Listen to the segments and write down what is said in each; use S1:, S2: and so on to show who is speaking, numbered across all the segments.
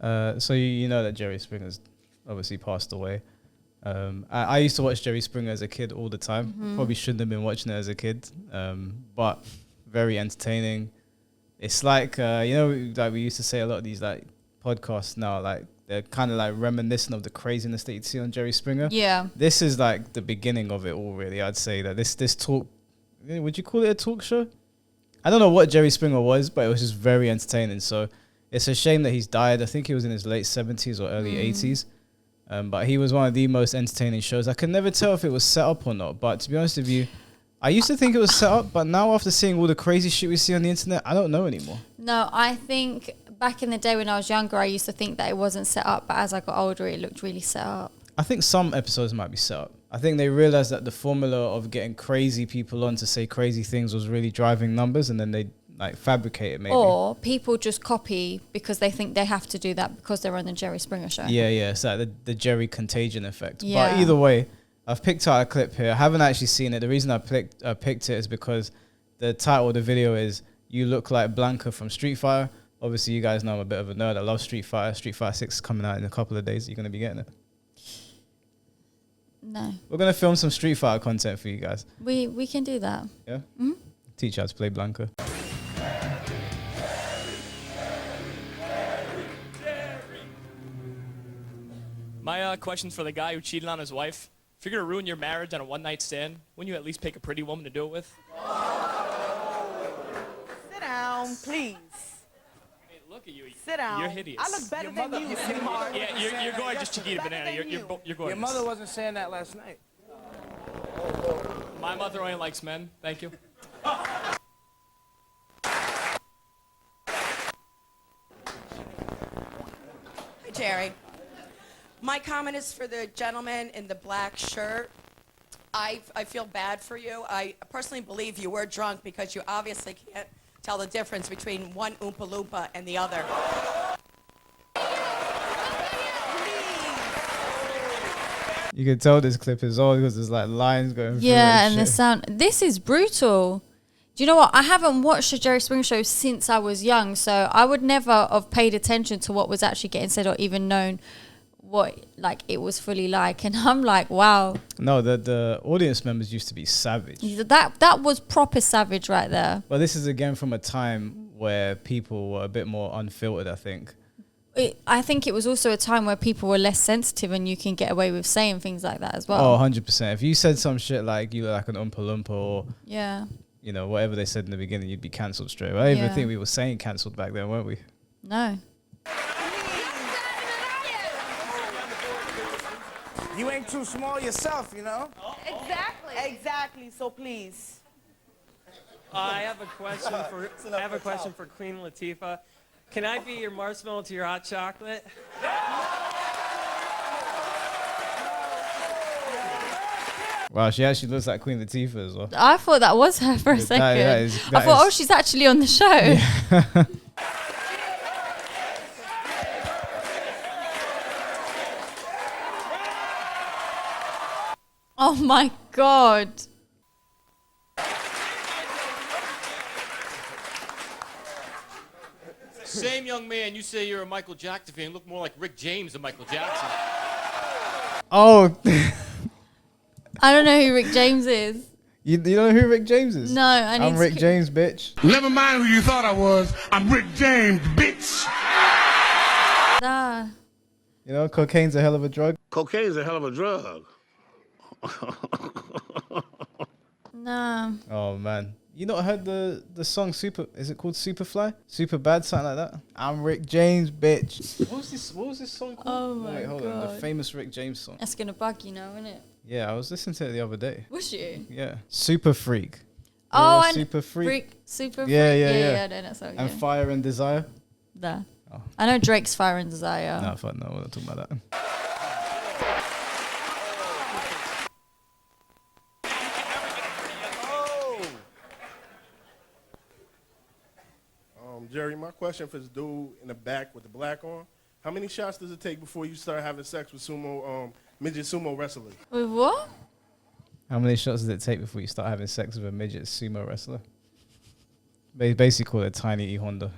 S1: So you know that Jerry Springer's obviously passed away. I used to watch Jerry Springer as a kid all the time. Probably shouldn't have been watching it as a kid, but very entertaining. It's like like we used to say a lot of these like podcasts now, like they're kind of like reminiscent of the craziness that you'd see on Jerry Springer.
S2: Yeah,
S1: this is like the beginning of it all. Really, I'd say that this talk. Would you call it a talk show? I don't know what Jerry Springer was, but it was just very entertaining. So it's a shame that he's died. I think he was in his late 70s or early 80s. But he was one of the most entertaining shows. I could never tell if it was set up or not. But to be honest with you, I used to think it was set up. But now after seeing all the crazy shit we see on the internet, I don't know anymore.
S2: No, I think back in the day when I was younger, I used to think that it wasn't set up. But as I got older, it looked really set up.
S1: I think some episodes might be set up. I think they realized that the formula of getting crazy people on to say crazy things was really driving numbers, and then they like fabricate it maybe.
S2: Or people just copy because they think they have to do that because they're on the Jerry Springer show.
S1: Yeah, it's like the Jerry contagion effect.
S2: Yeah.
S1: But either way, I've picked out a clip here. I haven't actually seen it. The reason I picked it is because the title of the video is "You Look Like Blanka" from Street Fighter. Obviously, you guys know I'm a bit of a nerd. I love Street Fighter. Street Fighter 6 is coming out in a couple of days. You're going to be getting it.
S2: No.
S1: We're going to film some Street Fighter content for you guys.
S2: We can do that.
S1: Yeah?
S2: Mm-hmm.
S1: Teach you how to play Blanka.
S3: My question's for the guy who cheated on his wife. If you're going to ruin your marriage on a one-night stand, wouldn't you at least pick a pretty woman to do it with?
S4: Sit down, please.
S3: Hey, look at you.
S4: Sit down.
S3: You're hideous.
S4: I look better than you, sweetheart.
S3: Yeah, you're gorgeous, Chiquita Banana. You're gorgeous.
S5: Your mother wasn't saying that last night.
S3: My mother only likes men. Thank you.
S4: Hi, Jerry. My comment is for the gentleman in the black shirt. I feel bad for you. I personally believe you were drunk because you obviously can't tell the difference between one Oompa Loompa and the other.
S1: You can tell this clip is old because there's like lines going through.
S2: Yeah,
S1: and
S2: and the sound. This is brutal. Do you know what? I haven't watched a Jerry Springer show since I was young, so I would never have paid attention to what was actually getting said or even known what like it was fully like. And I'm like, wow.
S1: No, the audience members used to be savage.
S2: That was proper savage right there.
S1: Well, this is again from a time where people were a bit more unfiltered, I think.
S2: I think it was also a time where people were less sensitive and you can get away with saying things like that as well.
S1: Oh, 100%. If you said some shit like you look like an Oompa Loompa or,
S2: yeah,
S1: you know, whatever they said in the beginning, you'd be cancelled straight away. I even think we were saying cancelled back then, weren't we?
S2: No.
S5: You ain't too small yourself, you know?
S4: Exactly. So please.
S6: I have a question for Queen Latifah. Can I be your marshmallow to your hot chocolate?
S1: Wow, she actually looks like Queen Latifah as well.
S2: I thought that was her for a second. I thought, oh, she's actually on the show. Yeah. Oh my God.
S7: Same young man, you say you're a Michael Jackson fan, look more like Rick James than Michael Jackson.
S1: Oh.
S2: I don't know who Rick James is.
S1: You don't know who Rick James is?
S2: No, I'm
S1: Rick James, bitch.
S8: Never mind who you thought I was. I'm Rick James, bitch.
S2: Nah.
S1: You know, cocaine's a hell of a drug.
S8: Cocaine's a hell of a drug.
S2: Nah.
S1: Oh, man. You not heard the song Super, is it called Superfly? Super Bad, something like that? I'm Rick James, bitch. What was this song called?
S2: Oh my
S1: hold
S2: God.
S1: on, the famous Rick James song.
S2: That's gonna bug you now, isn't it?
S1: Yeah, I was listening to it the other day.
S2: Was you?
S1: Yeah. Super Freak.
S2: Oh, and
S1: Super Freak.
S2: Super Freak.
S1: Yeah.
S2: I know that song.
S1: And Fire and Desire.
S2: There.
S1: Oh.
S2: I know Drake's Fire and Desire.
S1: No, fuck no, we're not talking about that.
S9: Jerry, my question for this dude in the back with the black on, how many shots does it take before you start having sex with midget sumo wrestlers?
S2: With what?
S1: How many shots does it take before you start having sex with a midget sumo wrestler? They basically call it Tiny E Honda.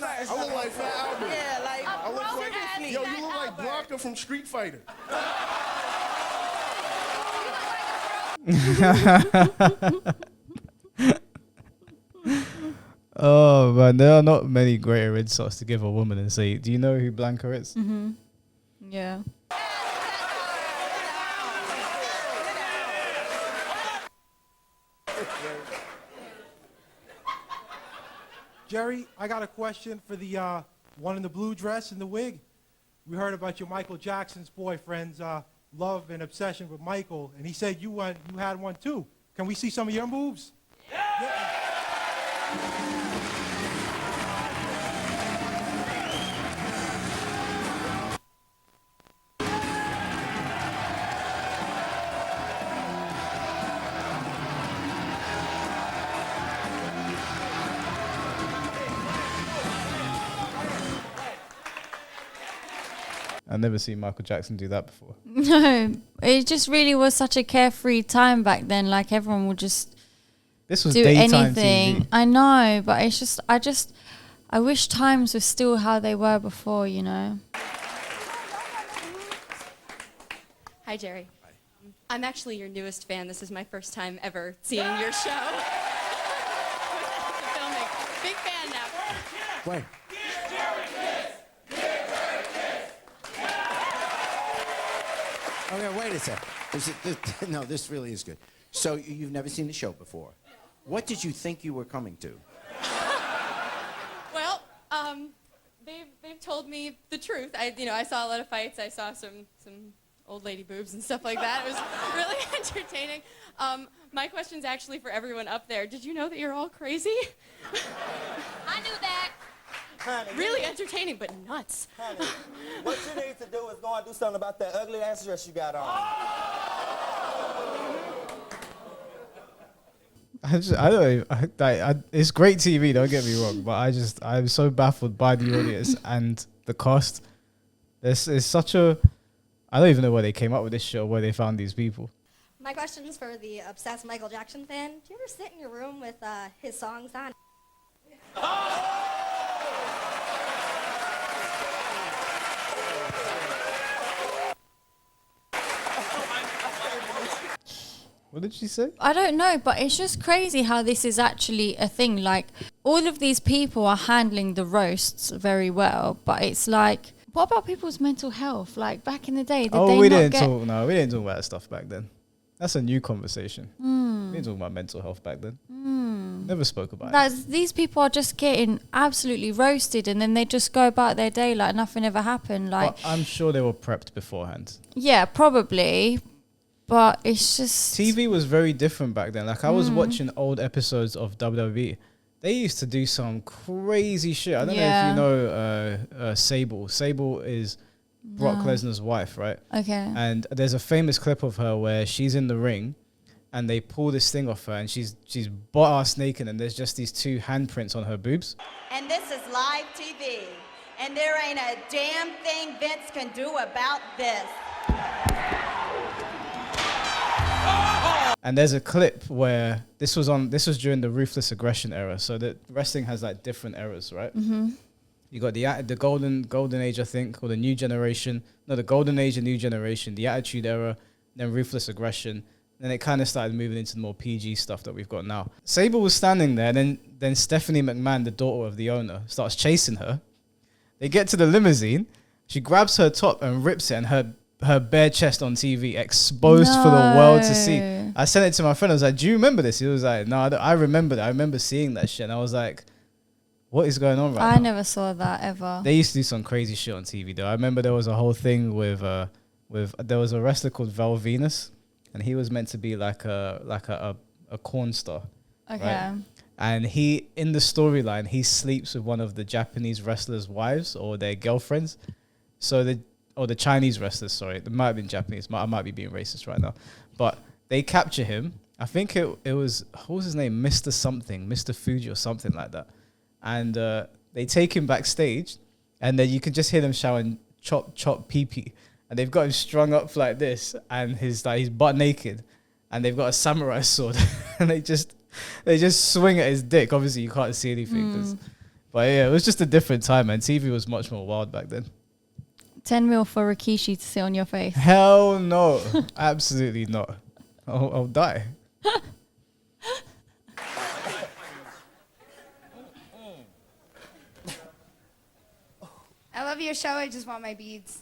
S9: I look like Fat Albert.
S4: Yeah, like
S9: I look like,
S4: seriously.
S9: yo, you look like Blanka from Street Fighter.
S1: Oh man, there are not many greater insults to give a woman than say, "Do you know who Blanka is?"
S2: Yeah.
S10: Jerry, I got a question for the one in the blue dress and the wig. We heard about your Michael Jackson's boyfriend's love and obsession with Michael, and he said you had one too. Can we see some of your moves? Yeah.
S1: I've never seen Michael Jackson do that before.
S2: No, it just really was such a carefree time back then. Like everyone would just
S1: This was
S2: do
S1: daytime
S2: anything.
S1: TV.
S2: I know, but it's just, I wish times were still how they were before, you know.
S11: Hi, Jerry. I'm actually your newest fan. This is my first time ever seeing your show. Filming. Big fan now.
S5: Wait.
S12: Okay, wait a second. No, this really is good. So you've never seen the show before. What did you think you were coming to?
S11: Well, they've told me the truth. I saw a lot of fights. I saw some old lady boobs and stuff like that. It was really entertaining. My question's actually for everyone up there. Did you know that you're all crazy?
S13: I knew that.
S11: Honey, really entertaining, but nuts.
S14: Honey, what you need to do is go and do something about that ugly ass dress you got on.
S1: It's great TV, don't get me wrong, but I'm so baffled by the audience and the cast. This is such a, I don't even know where they came up with this show, where they found these people.
S13: My question is for the obsessed Michael Jackson fan. Do you ever sit in your room with his songs on?
S1: What did she say?
S2: I don't know, but it's just crazy how this is actually a thing. Like, all of these people are handling the roasts very well, but it's like, what about people's mental health? Like, back in the day,
S1: We didn't talk about that stuff back then. That's a new conversation. We didn't talk about mental health back then. Never spoke about it.
S2: These people are just getting absolutely roasted, and then they just go about their day like nothing ever happened. Like,
S1: But I'm sure they were prepped beforehand.
S2: yeah, probably, but it's just
S1: TV was very different back then. Like, I was watching old episodes of WWE. They used to do some crazy shit. I don't know if you know Sable. Sable is Brock Lesnar's wife, right?
S2: Okay.
S1: And there's a famous clip of her where she's in the ring and they pull this thing off her and she's butt-ass naked and there's just these two handprints on her boobs.
S15: And this is live TV. And there ain't a damn thing Vince can do about this.
S1: And there's a clip where this was during the Ruthless Aggression era. So the wrestling has like different eras, right?
S2: Mm-hmm.
S1: You got the golden age, I think, or the new generation. No, the golden age and new generation, the Attitude Era, then Ruthless Aggression. Then it kind of started moving into the more PG stuff that we've got now. Sable was standing there, then Stephanie McMahon, the daughter of the owner, starts chasing her. They get to the limousine. She grabs her top and rips it, and her bare chest on TV exposed for the world to see. I sent it to my friend. I was like, "Do you remember this?" He was like, "No, I remember that. I remember seeing that shit." And I was like, what is going on right now?
S2: I never saw that ever.
S1: They used to do some crazy shit on TV though. I remember there was a whole thing with there was a wrestler called Val Venus, and he was meant to be like a corn star.
S2: Okay.
S1: Right? And he, in the storyline, he sleeps with one of the Japanese wrestlers' wives or their girlfriends. So the Chinese wrestlers, sorry, it might have been Japanese. I might be being racist right now, but they capture him. I think it was, what was his name? Mr. Something, Mr. Fuji or something like that. And they take him backstage, and then you can just hear them shouting "chop chop pee pee," and they've got him strung up like this, and he's butt naked, and they've got a samurai sword, and they just swing at his dick. Obviously, you can't see anything But yeah, it was just a different time, man. TV was much more wild back then.
S2: 10 mil for Rikishi to sit on your face.
S1: Hell no. Absolutely not. I'll die.
S16: I love your show. I just want my beads.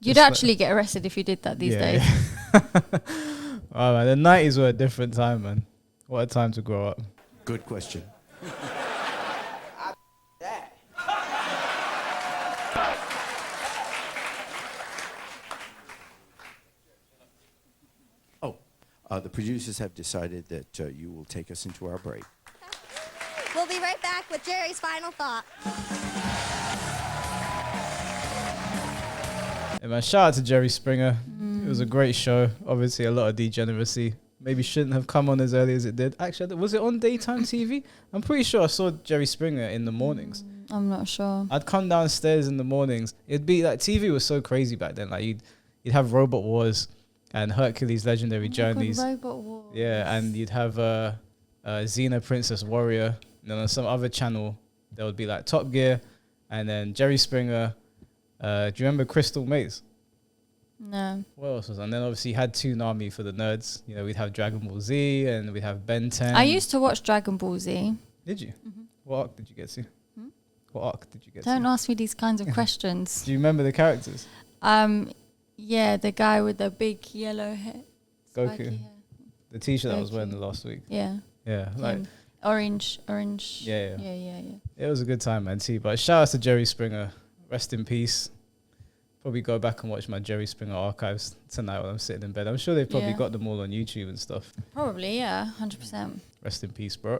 S2: You'd actually get arrested if you did that these days.
S1: Oh, man, the 90s were a different time, man. What a time to grow up.
S12: Good question. The producers have decided that you will take us into our break.
S13: We'll be right back with Jerry's final thought.
S1: Yeah, man, shout out to Jerry Springer. It was a great show. Obviously, a lot of degeneracy. Maybe shouldn't have come on as early as it did. Actually, was it on daytime TV? I'm pretty sure I saw Jerry Springer in the mornings.
S2: I'm not sure.
S1: I'd come downstairs in the mornings. It'd be like TV was so crazy back then. Like you'd have Robot Wars and Hercules Legendary Journeys.
S2: Robot Wars.
S1: Yeah, and you'd have Xena Princess Warrior. And then on some other channel, there would be like Top Gear, and then Jerry Springer. Do you remember Crystal Maze?
S2: No.
S1: What else was on? And then obviously you had Toonami for the nerds. You know, we'd have Dragon Ball Z and we'd have Ben 10.
S2: I used to watch Dragon Ball Z.
S1: Did you? What arc did you get to? What arc did you get to?
S2: Don't ask me these kinds of questions.
S1: Do you remember the characters?
S2: Yeah, the guy with the big yellow hair.
S1: Goku.
S2: Hair.
S1: The t-shirt I was
S2: Goku.
S1: wearing the last week.
S2: Yeah.
S1: Yeah. Like,
S2: orange.
S1: Yeah.
S2: Yeah.
S1: It was a good time, man. See, but shout out to Jerry Springer. Rest in peace. Probably go back and watch my Jerry Springer archives tonight when I'm sitting in bed. I'm sure they've probably got them all on YouTube and stuff.
S2: Probably, yeah, 100%.
S1: Rest in peace, bro.